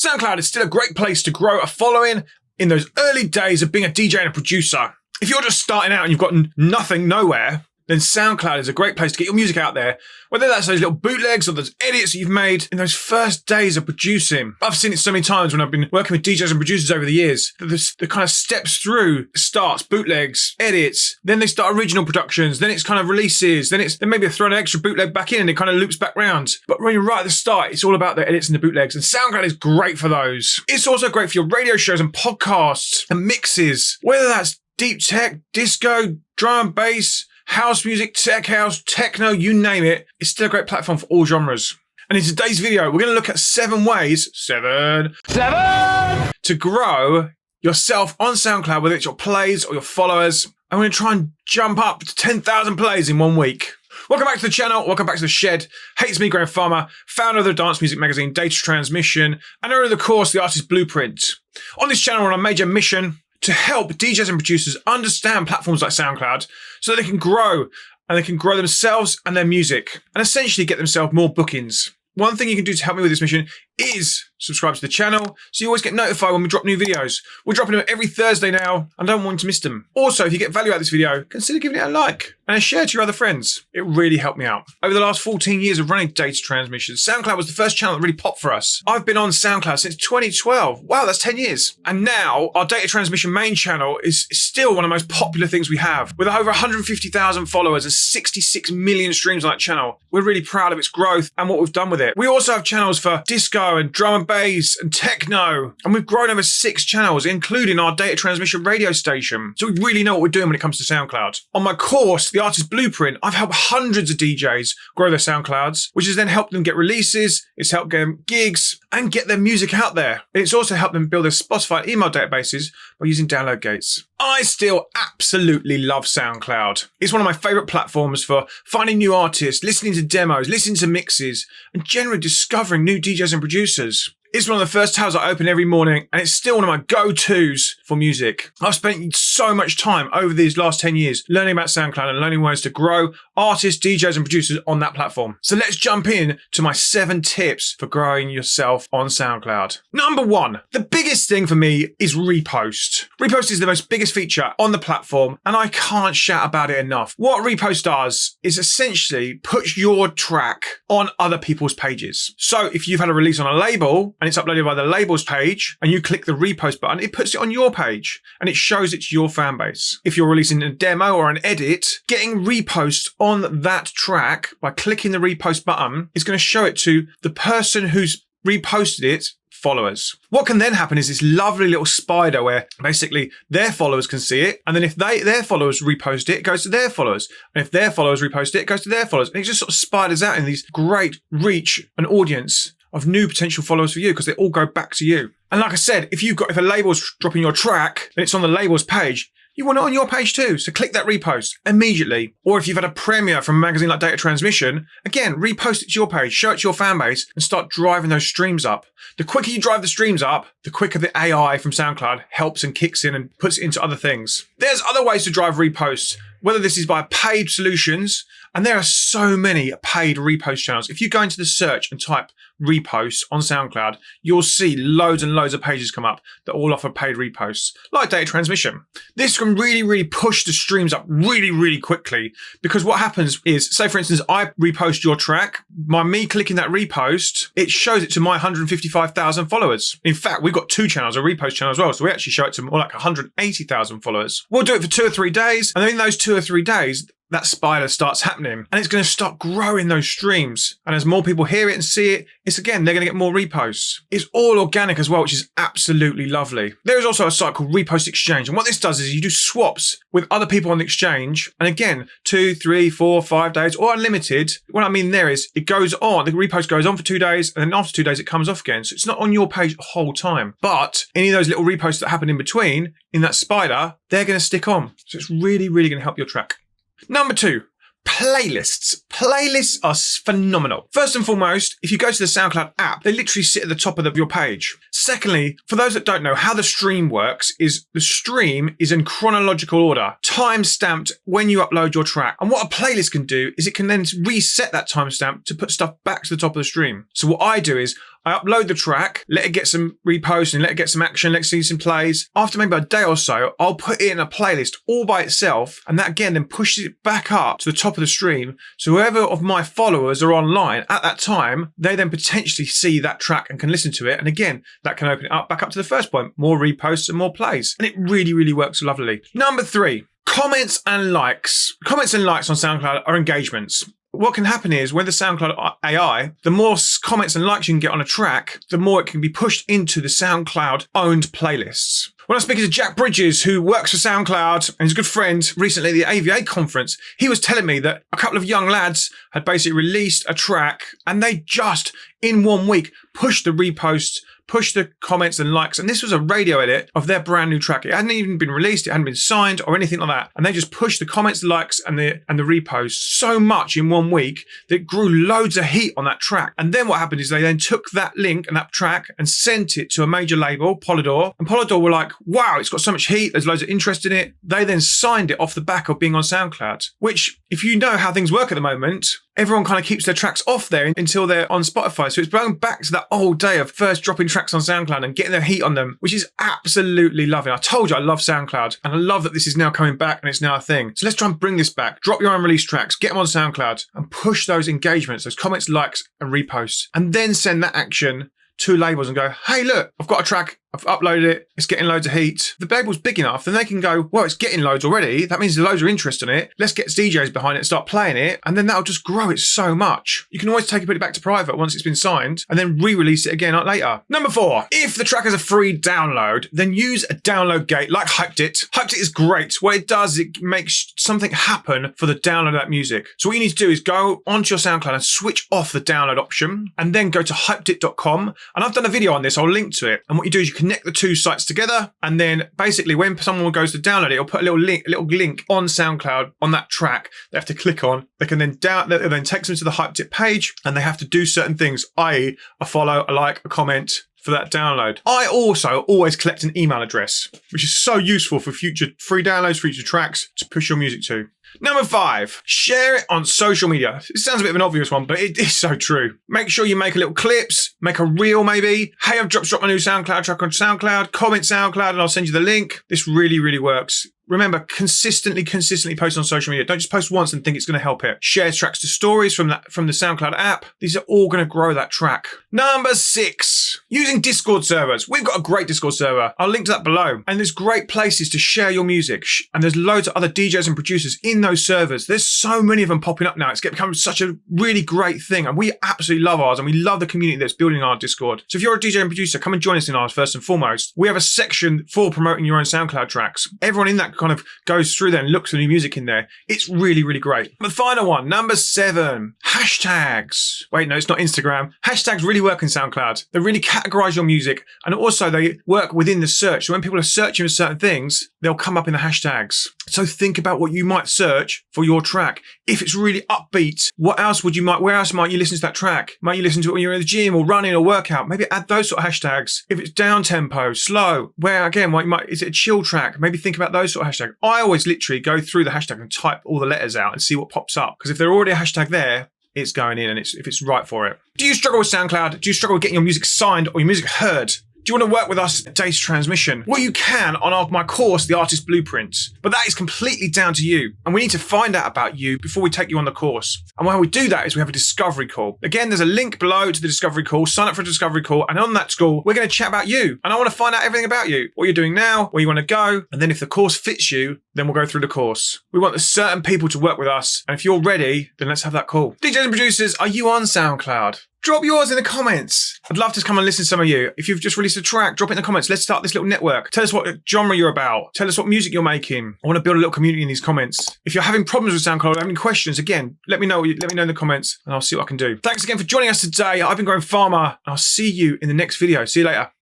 SoundCloud is still a great place to grow a following in those early days of being a DJ and a producer. If you're just starting out and you've got nothing, nowhere, then SoundCloud is a great place to get your music out there. Whether that's those little bootlegs or those edits that you've made in those first days of producing. I've seen it so many times when I've been working with DJs and producers over the years. The kind of steps through starts, bootlegs, edits, then they start original productions, then it's kind of releases, then maybe they throw an extra bootleg back in and it kind of loops back round. But when you're right at the start, it's all about the edits and the bootlegs, and SoundCloud is great for those. It's also great for your radio shows and podcasts and mixes, whether that's deep tech, disco, drum and bass, house music, tech house, techno, you name it. It's still a great platform for all genres. And in today's video, we're going to look at 7 ways, to grow yourself on SoundCloud, whether it's your plays or your followers. I'm going to try and jump up to 10,000 plays in 1 week. Welcome back to the channel. Welcome back to the shed. Hey, it's me, Graham Farmer, founder of the dance music magazine Data Transmission, and owner of the course, The Artist Blueprint. On this channel, we're on a major mission to help DJs and producers understand platforms like SoundCloud so that they can grow, and they can grow themselves and their music, and essentially get themselves more bookings. One thing you can do to help me with this mission is subscribe to the channel so you always get notified when we drop new videos. We're dropping them every Thursday now, and I don't want you to miss them. Also, if you get value out of this video, consider giving it a like and a share to your other friends. It really helped me out. Over the last 14 years of running Data Transmission, SoundCloud was the first channel that really popped for us. I've been on SoundCloud since 2012. Wow, that's 10 years. And now our Data Transmission main channel is still one of the most popular things we have. With over 150,000 followers and 66 million streams on that channel, we're really proud of its growth and what we've done with it. We also have channels for disco and drum and bass and techno, and we've grown over 6 channels, including our Data Transmission radio station. So we really know what we're doing when it comes to SoundCloud. On my course, The Artist Blueprint, I've helped hundreds of DJs grow their SoundClouds, which has then helped them get releases, it's helped get them gigs, and get their music out there. It's also helped them build their Spotify email databases by using download gates. I still absolutely love SoundCloud. It's one of my favorite platforms for finding new artists, listening to demos, listening to mixes, and generally discovering new DJs and producers. It's one of the first tabs I open every morning, and it's still one of my go-tos for music. I've spent so much time over these last 10 years learning about SoundCloud and learning ways to grow artists, DJs, and producers on that platform. So let's jump in to my 7 tips for growing yourself on SoundCloud. Number 1, the biggest thing for me is Repost. Repost is the most biggest feature on the platform, and I can't shout about it enough. What Repost does is essentially put your track on other people's pages. So if you've had a release on a label, and it's uploaded by the labels page, and you click the repost button, it puts it on your page and it shows it to your fan base. If you're releasing a demo or an edit, getting repost on that track by clicking the repost button is going to show it to the person who's reposted it followers. What can then happen is this lovely little spider where basically their followers can see it, and then if their followers repost it, it goes to their followers, and if their followers repost it, it goes to their followers, and it just sort of spiders out in these great reach and audience of new potential followers for you, because they all go back to you. And like I said, if a label's dropping your track and it's on the labels page, you want it on your page too. So click that repost immediately. Or if you've had a premiere from a magazine like Data Transmission, again, repost it to your page, show it to your fan base, and start driving those streams up. The quicker you drive the streams up, the quicker the AI from SoundCloud helps and kicks in and puts it into other things. There's other ways to drive reposts, whether this is by paid solutions, and there are so many paid repost channels. If you go into the search and type reposts on SoundCloud, you'll see loads and loads of pages come up that all offer paid reposts, like Data Transmission. This can really push the streams up really quickly, because what happens is, say for instance, I repost your track, by me clicking that repost, it shows it to my 155,000 followers. In fact, we've got 2 channels, a repost channel as well, so we actually show it to more like 180,000 followers. We'll do it for 2 or 3 days, and then in those 2 or 3 days, that spider starts happening, and it's going to start growing those streams. And as more people hear it and see it, they're going to get more reposts. It's all organic as well, which is absolutely lovely. There is also a site called Repost Exchange. And what this does is you do swaps with other people on the exchange. And again, 2, 3, 4, 5 days or unlimited. What I mean there is it goes on, the repost goes on for 2 days, and then after 2 days, it comes off again. So it's not on your page the whole time. But any of those little reposts that happen in between, in that spider, they're going to stick on. So it's really going to help your track. Number 2, playlists. Playlists are phenomenal. First and foremost, if you go to the SoundCloud app, they literally sit at the top of your page. Secondly, for those that don't know, how the stream works is the stream is in chronological order, time-stamped when you upload your track. And what a playlist can do is it can then reset that timestamp to put stuff back to the top of the stream. So what I do is I upload the track, let it get some reposts and let it get some action, let's see some plays. After maybe a day or so, I'll put it in a playlist all by itself, and that again then pushes it back up to the top of the stream. So whoever of my followers are online at that time, they then potentially see that track and can listen to it. And again, that can open it up back up to the first point, more reposts and more plays. And it really, really works lovely. Number 3, comments and likes. Comments and likes on SoundCloud are engagements. What can happen is when the SoundCloud AI, the more comments and likes you can get on a track, the more it can be pushed into the SoundCloud owned playlists. When I was speaking to Jack Bridges, who works for SoundCloud and is a good friend recently at the AVA conference, he was telling me that a couple of young lads had basically released a track and they just, in 1 week, pushed the reposts, push the comments and likes. And this was a radio edit of their brand new track. It hadn't even been released. It hadn't been signed or anything like that. And they just pushed the comments, likes and the reposts so much in 1 week that it grew loads of heat on that track. And then what happened is they then took that link and that track and sent it to a major label, Polydor. And Polydor were like, wow, it's got so much heat. There's loads of interest in it. They then signed it off the back of being on SoundCloud, which if you know how things work at the moment, everyone kind of keeps their tracks off there until they're on Spotify. So it's going back to that old day of first dropping tracks on SoundCloud and getting their heat on them, which is absolutely lovely. I told you I love SoundCloud and I love that this is now coming back and it's now a thing. So let's try and bring this back. Drop your unreleased tracks, get them on SoundCloud and push those engagements, those comments, likes and reposts, and then send that action to labels and go, hey, look, I've got a track. I've uploaded it. It's getting loads of heat. If the label's big enough, then they can go, well, it's getting loads already. That means there's loads of interest in it. Let's get DJs behind it and start playing it. And then that'll just grow it so much. You can always take it, put it back to private once it's been signed and then re-release it again later. Number 4, if the track is a free download, then use a download gate like Hyped It. Hyped It is great. What it does is it makes something happen for the download of that music. So what you need to do is go onto your SoundCloud and switch off the download option and then go to hypedit.com. And I've done a video on this. I'll link to it. And what you do is you connect the two sites together, and then basically when someone goes to download it, it'll put a little link on SoundCloud on that track they have to click on. They can then it then takes them to the Hyped It page, and they have to do certain things, i.e. a follow, a like, a comment for that download. I also always collect an email address, which is so useful for future free downloads, future tracks to push your music to. Number 5, share it on social media. It sounds a bit of an obvious one, but it is so true. Make sure you make a little clips, make a reel maybe. Hey, I've dropped my new SoundCloud track on SoundCloud, comment SoundCloud and I'll send you the link. This really, really works. Remember, consistently post on social media. Don't just post once and think it's going to help it. Share tracks to stories from the SoundCloud app. These are all going to grow that track. Number 6, using Discord servers. We've got a great Discord server. I'll link to that below. And there's great places to share your music. And there's loads of other DJs and producers in those servers. There's so many of them popping up now. It's become such a really great thing. And we absolutely love ours. And we love the community that's building our Discord. So if you're a DJ and producer, come and join us in ours first and foremost. We have a section for promoting your own SoundCloud tracks. Everyone in that kind of goes through there and looks for new music in there. It's really, really great. The final one, number 7, hashtags. Wait, no, it's not Instagram. Hashtags really work in SoundCloud. They really categorize your music, and also they work within the search. So when people are searching for certain things, they'll come up in the hashtags. So think about what you might search for your track. If it's really upbeat, where else might you listen to that track? Might you listen to it when you're in the gym or running or workout? Maybe add those sort of hashtags. If it's down tempo, slow, is it a chill track? Maybe think about those sort of hashtags. I always literally go through the hashtag and type all the letters out and see what pops up. Because if there's already a hashtag there, it's going in and if it's right for it. Do you struggle with SoundCloud? Do you struggle with getting your music signed or your music heard? Do you want to work with us at Day's Transmission? Well, you can on my course, The Artist Blueprint, but that is completely down to you. And we need to find out about you before we take you on the course. And how we do that is we have a discovery call. Again, there's a link below to the discovery call. Sign up for a discovery call. And on that call, we're going to chat about you. And I want to find out everything about you, what you're doing now, where you want to go. And then if the course fits you, then we'll go through the course. We want certain people to work with us. And if you're ready, then let's have that call. DJs and producers, are you on SoundCloud? Drop yours in the comments. I'd love to come and listen to some of you. If you've just released a track, drop it in the comments. Let's start this little network. Tell us what genre you're about. Tell us what music you're making. I want to build a little community in these comments. If you're having problems with SoundCloud, having questions, again, let me know in the comments and I'll see what I can do. Thanks again for joining us today. I've been Graham Farmer and I'll see you in the next video. See you later.